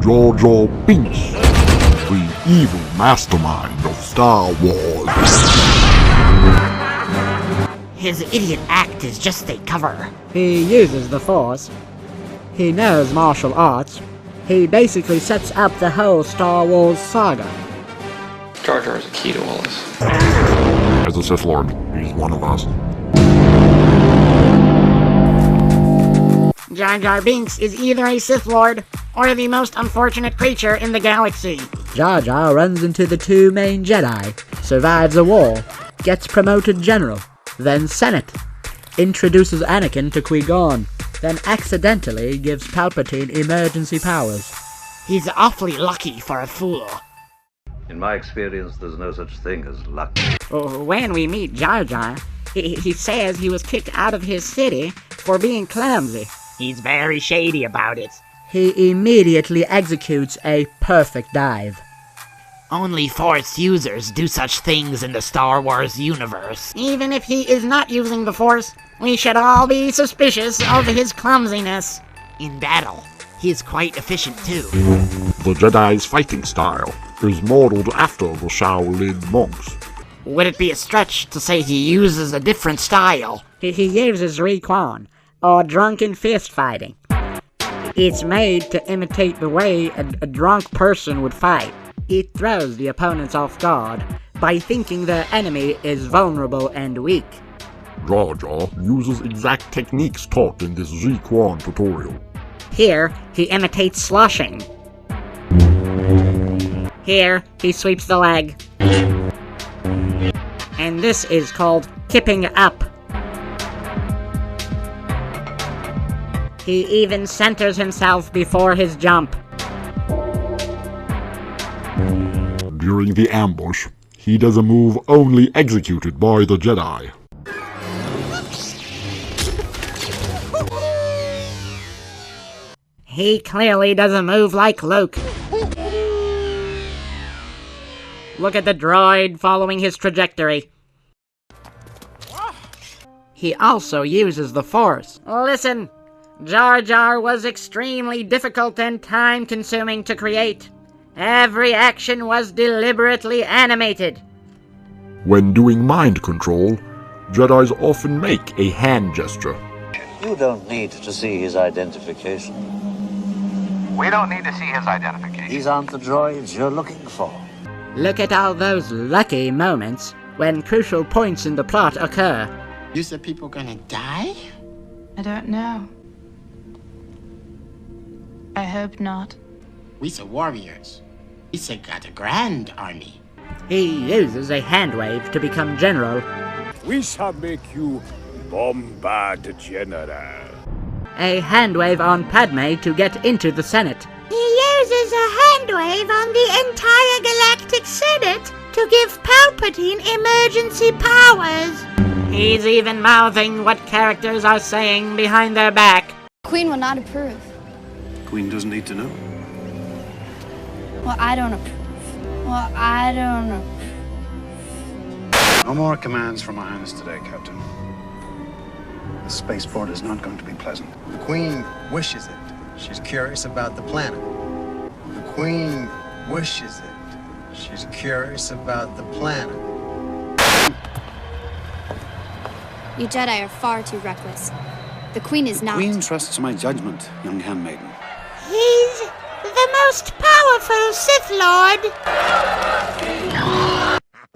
Jar Jar Binks, the evil mastermind of Star Wars. His idiot act is just a cover. He uses the Force. He knows martial arts. He basically sets up the whole Star Wars saga. Jar Jar is a key to all this. As a Sith Lord, he's one of us. Jar Jar Binks is either a Sith Lord or the most unfortunate creature in the galaxy. Jar Jar runs into the two main Jedi, survives a war, gets promoted General, then Senate, introduces Anakin to Qui-Gon, then accidentally gives Palpatine emergency powers. He's awfully lucky for a fool. In my experience, there's no such thing as luck. When we meet Jar Jar, he says he was kicked out of his city for being clumsy. He's very shady about it. He immediately executes a perfect dive. Only Force users do such things in the Star Wars universe. Even if he is not using the Force, we should all be suspicious of his clumsiness. In battle, he is quite efficient too. The Jedi's fighting style is modeled after the Shaolin monks. Would it be a stretch to say he uses a different style? He uses Requan, or drunken fist fighting. It's made to imitate the way a drunk person would fight. It throws the opponents off guard by thinking their enemy is vulnerable and weak. Jar Jar uses exact techniques taught in this Requan tutorial. Here, he imitates sloshing. Here, he sweeps the leg. And this is called kipping up. He even centers himself before his jump. During the ambush, he does a move only executed by the Jedi. He clearly doesn't move like Luke. Look at the droid following his trajectory. He also uses the Force. Listen, Jar Jar was extremely difficult and time-consuming to create. Every action was deliberately animated. When doing mind control, Jedis often make a hand gesture. You don't need to see his identification. We don't need to see his identification. These aren't the droids you're looking for. Look at all those lucky moments when crucial points in the plot occur. You said people gonna die? I don't know. I hope not. We said warriors. We said got a grand army. He uses a hand wave to become general. We shall make you Bombard General. A hand wave on Padme to get into the Senate. He uses a hand wave on the entire Galactic Senate to give Palpatine emergency powers. He's even mouthing what characters are saying behind their back. Queen will not approve. Queen doesn't need to know. Well, I don't approve. Well, I don't approve. No more commands from Her Highness today, Captain. The spaceport is not going to be pleasant. The Queen wishes it. She's curious about the planet. The Queen wishes it. She's curious about the planet. You Jedi are far too reckless. The Queen is not. The Queen trusts my judgment, young handmaiden. He's the most powerful Sith Lord.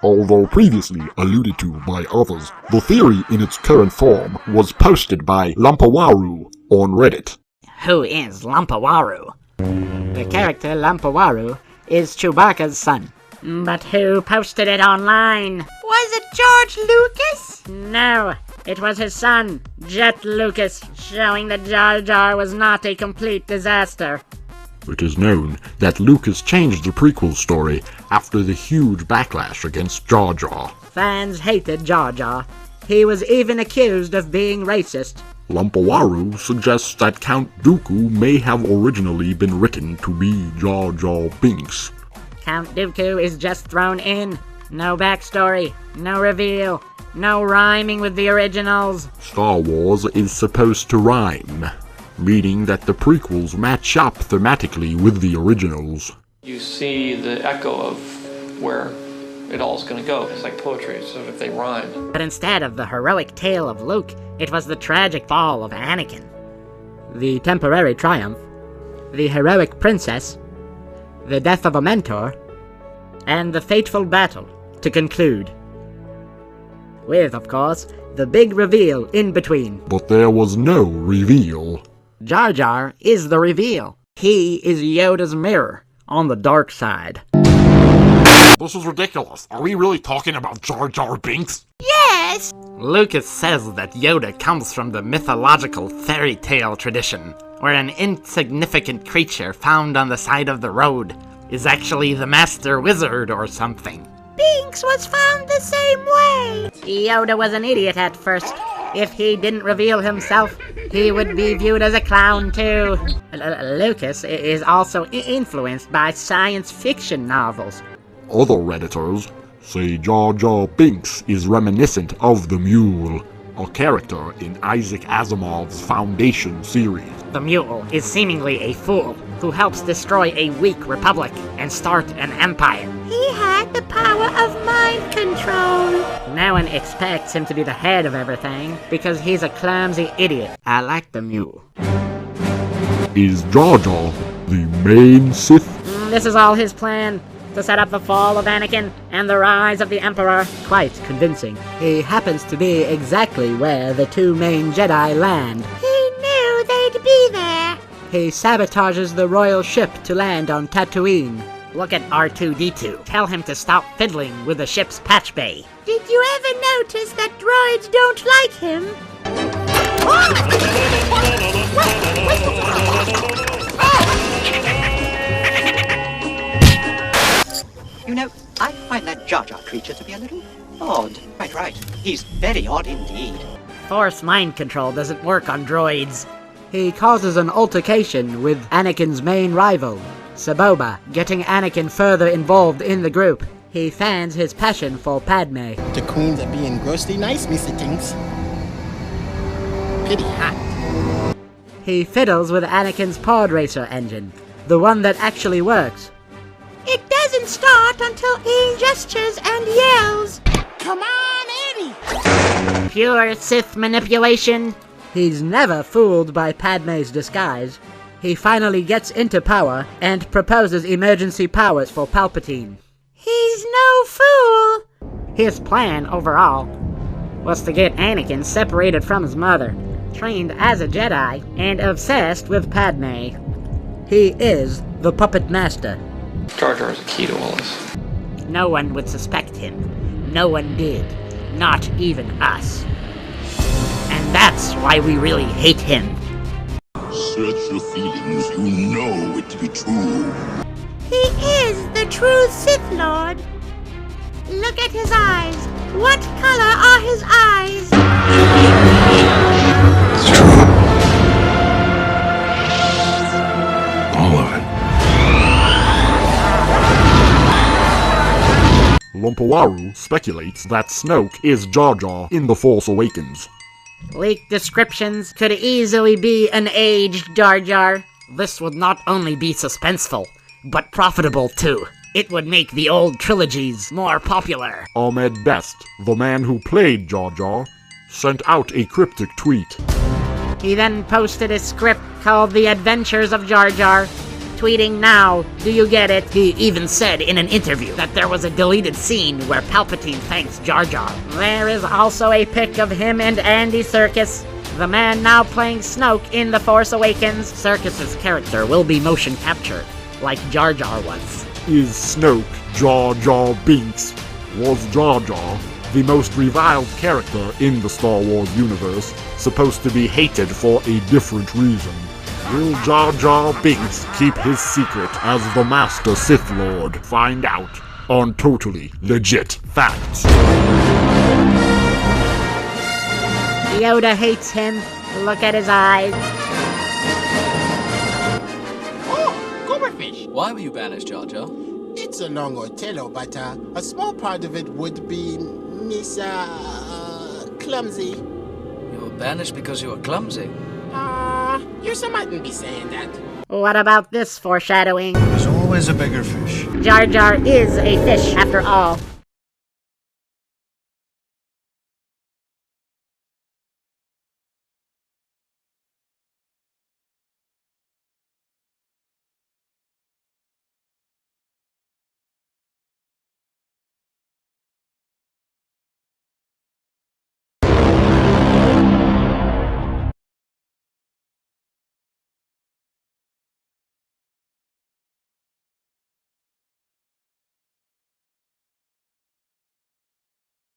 Although previously alluded to by others, the theory in its current form was posted by Lampawaru on Reddit. Who is Lampawaru? The character Lampawaru is Chewbacca's son. But who posted it online? Was it George Lucas? No, it was his son, Jet Lucas, showing that Jar Jar was not a complete disaster. It is known that Lucas changed the prequel story after the huge backlash against Jar Jar. Fans hated Jar Jar. He was even accused of being racist. Lampawaru suggests that Count Dooku may have originally been written to be Jar Jar Binks. Count Dooku is just thrown in. No backstory, no reveal, no rhyming with the originals. Star Wars is supposed to rhyme. meaning that the prequels match up thematically with the originals. You see the echo of where it all's gonna go. It's like poetry, so if they rhyme. But instead of the heroic tale of Luke, it was the tragic fall of Anakin. The temporary triumph, the heroic princess, the death of a mentor, and the fateful battle to conclude. With, of course, the big reveal in between. But there was no reveal. Jar Jar is the reveal. He is Yoda's mirror on the dark side. This is ridiculous. Are we really talking about Jar Jar Binks? Yes! Lucas says that Yoda comes from the mythological fairy tale tradition, where an insignificant creature found on the side of the road is actually the master wizard or something. Binks was found the same way! Yoda was an idiot at first. If he didn't reveal himself, he would be viewed as a clown too. Lucas is also influenced by science fiction novels. Other Redditors say Jar Jar Binks is reminiscent of the Mule, a character in Isaac Asimov's Foundation series. The Mule is seemingly a fool who helps destroy a weak republic and start an empire. He had the power of mind control. No one expects him to be the head of everything because he's a clumsy idiot. I like the Mule. Is Jar Jar the main Sith? This is all his plan. To set up the fall of Anakin and the rise of the Emperor. Quite convincing. He happens to be exactly where the two main Jedi land. He knew they'd be there. He sabotages the royal ship to land on Tatooine. Look at R2-D2. Tell him to stop fiddling with the ship's patch bay. Did you ever notice that droids don't like him? You know, I find that Jar Jar creature to be a little odd. Quite right. He's very odd indeed. Force mind control doesn't work on droids. He causes an altercation with Anakin's main rival, Saboba, getting Anakin further involved in the group. He fans his passion for Padme. The queens are being grossly nice, Mr. Tinks. Pity hot. He fiddles with Anakin's pod racer engine, the one that actually works. It doesn't start until he gestures and yells. Come on, Eddie! Pure Sith manipulation. He's never fooled by Padme's disguise. He finally gets into power and proposes emergency powers for Palpatine. He's no fool. His plan overall was to get Anakin separated from his mother, trained as a Jedi, and obsessed with Padme. He is the Puppet Master. Jar Jar is the key to all this. No one would suspect him. No one did. Not even us. And that's why we really hate him. Search your feelings, you know it to be true. He is the true Sith Lord. Look at his eyes. What color are his eyes? It's true. All of it. Lumpawaru speculates that Snoke is Jar Jar in The Force Awakens. Leaked descriptions could easily be an aged Jar Jar. This would not only be suspenseful, but profitable too. It would make the old trilogies more popular. Ahmed Best, the man who played Jar Jar, sent out a cryptic tweet. He then posted a script called The Adventures of Jar Jar. Tweeting now, do you get it? He even said in an interview that there was a deleted scene where Palpatine thanks Jar Jar. There is also a pic of him and Andy Serkis, the man now playing Snoke in The Force Awakens. Serkis's character will be motion captured, like Jar Jar was. Is Snoke Jar Jar Binks? Was Jar Jar, the most reviled character in the Star Wars universe, supposed to be hated for a different reason? Will Jar Jar Binks keep his secret as the Master Sith Lord? Find out on Totally Legit Facts. Yoda hates him. Look at his eyes. Oh, Goberfish! Why were you banished, Jar Jar? It's a long ortello, but a small part of it would be Miss, clumsy. You were banished because you were clumsy. You You mightn't be saying that. What about this foreshadowing? There's always a bigger fish. Jar Jar is a fish after all.